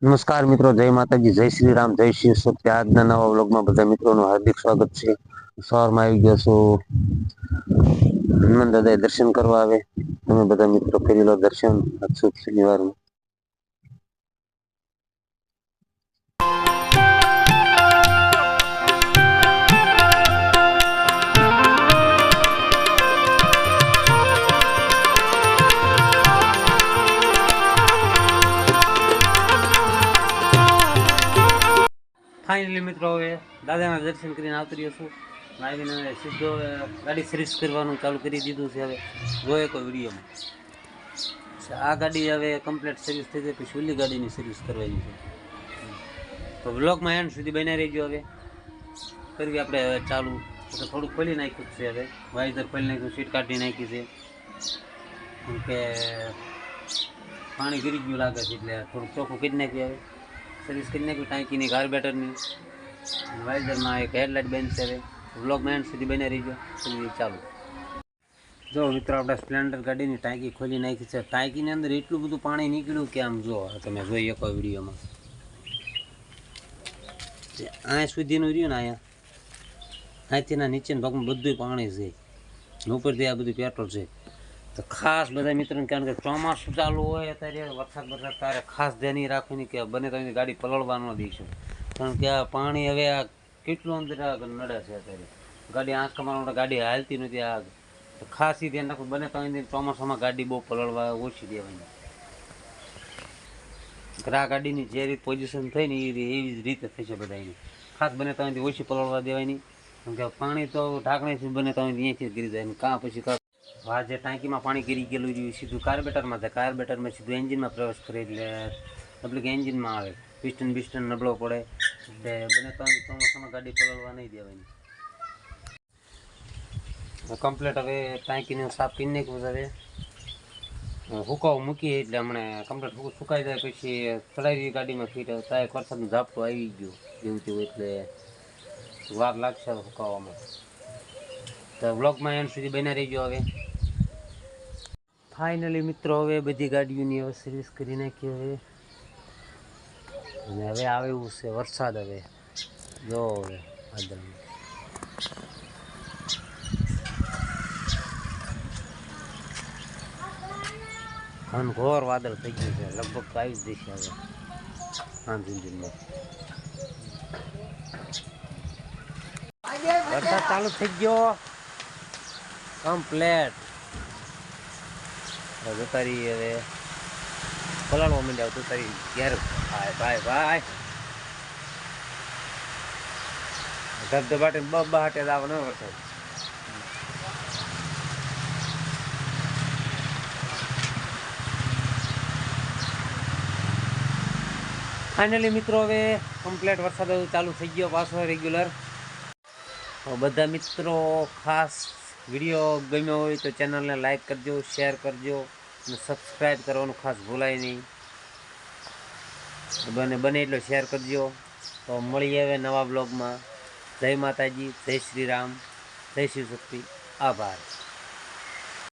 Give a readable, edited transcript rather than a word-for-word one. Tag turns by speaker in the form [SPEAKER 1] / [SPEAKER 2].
[SPEAKER 1] નમસ્કાર મિત્રો, જય માતાજી, જય શ્રી રામ, જય શ્રી સત્ય. આજના નવા વ્લોગમાં બધા મિત્રોનું હાર્દિક સ્વાગત છે. સવારમાં આવી ગયો છું હનુમાન દાદા દર્શન કરવા આવે. તમે બધા મિત્રો કરી લો દર્શન. આજ શુભ શનિવાર. ફાઇનલી મિત્રો હવે દાદાના દર્શન કરીને આવતી રહ્યો છું. આવીને સીધો ગાડી સર્વિસ કરવાનું ચાલુ કરી દીધું છે. હવે જોઈએ કોઈ વિડીયોમાં આ ગાડી હવે કમ્પ્લીટ સર્વિસ થઈ જાય પછી ઓલી ગાડીની સર્વિસ કરવાની છે. તો બ્લોગમાં એન્ડ સુધી બની રહેજો. હવે કરવી આપણે હવે ચાલુ. તો થોડુંક ખોલી નાખ્યું છે. હવે વાઇઝર ખોલી નાખ્યું, સીટ કાઢી નાખી છે. કેમ કે પાણી ગીરી ગયું લાગે છે એટલે થોડુંક ચોખ્ખું કરી નાખ્યું. હવે સર્વિસ કરી નાખ્યું ટાંકીની, કાર્બેટરની, વાઇઝરમાં એક હેડલાઇટ બેન્ચ છે. હવે વ્લોગમાં એન્ડ સુધી બની રહીજો. ચાલુ. જો મિત્રો, આપણે સ્પ્લેન્ડર ગાડીની ટાંકી ખોલી નાખી છે. ટાંકીની અંદર એટલું બધું પાણી નીકળ્યું કે આમ જો તમે જોઈ શકો વિડીયોમાં. અહીંયા સુધીનું રહ્યું ને, અહીંથી નીચેના ભાગમાં બધું પાણી છે. ઉપરથી આ બધું પેટ્રોલ છે. તો ખાસ બધા મિત્રોને કારણ કે ચોમાસું ચાલુ હોય અત્યારે વરસાદ ત્યારે ખાસ ધ્યાન રાખવાની કે બને તો ગાડી પલળવા ન દઈશું. કારણ કે આ પાણી હવે આ કેટલું અંદર નડે છે. અત્યારે ગાડી આંખ મારવા ગાડી હાલતી નથી. આ ખાસ એ ધ્યાન રાખવું બને તો ચોમાસામાં ગાડી બહુ પલળવા ઓછી દેવાની. આ ગાડીની જે રીતે પોઝિશન થઈ ને એવી જ રીતે થશે બધા એની. ખાસ બને તો ઓછી પલળવા દેવાની. કેમ કે પાણી તો ઢાંકણીથી બને તો અહીંયાથી ગીરી જાય. કાં પછી આ જે ટાંકીમાં પાણી ગીરી ગયેલું રહ્યું સીધું કાર્બેટરમાં થાય. કાર્બેટરમાં સીધું એન્જિનમાં પ્રવેશ કરે એટલે પબ્લિક એન્જિનમાં આવે. પિસ્ટન નબળો પડે એટલે બને તો ચોમાસામાં ગાડી પલળવા નહીં દેવાની. કમ્પ્લીટ હવે ટાંકીને સાફ કરી નાખ્યું. હવે હુકાવ મૂકીએ એટલે હમણાં કમ્પ્લીટ સુકાઈ જાય પછી ચડાવી ગાડીમાં ફીટ. ત્યાં એક વરસાદનું ઝાપટું આવી ગયું જેવું તેવું એટલે વાર લાગશે સુકાવવામાં. તો વ્લોગમાં એન્ડ સુધી બન્યા રહીજો. હવે ફાઇનલી મિત્રો હવે બધી ગાડીઓની હવે સર્વિસ કરી નાખી. હવે અને હવે આવે એવું છે વરસાદ. હવે જો હવે વાદળમાં ઘનઘોર વાદળ થઈ ગયું છે. લગભગ તો આવી જ જશે હવે આંધ ઇન્જિનમાં. વરસાદ ચાલુ થઈ ગયો કમ્પ્લેટ. જતારી હવે પલાળવા માંડ્યા. જતારી ઘેર ભાઈ ધબધબાટે બહાટે આવવાનો વરસાદ. ફાઇનલી મિત્રો હવે કમ્પ્લેટ વરસાદ ચાલુ થઈ ગયો પાછો રેગ્યુલર. બધા મિત્રો ખાસ વિડીયો ગમ્યો હોય તો ચેનલને લાઈક કરજો, શેર કરજો અને સબસ્ક્રાઈબ કરવાનું ખાસ ભૂલાય નહીં. બને એટલો શેર કરજો. તો મળીએ હવે નવા બ્લોગમાં. જય માતાજી, જય શ્રી રામ, જય શિવ શક્તિ. આભાર.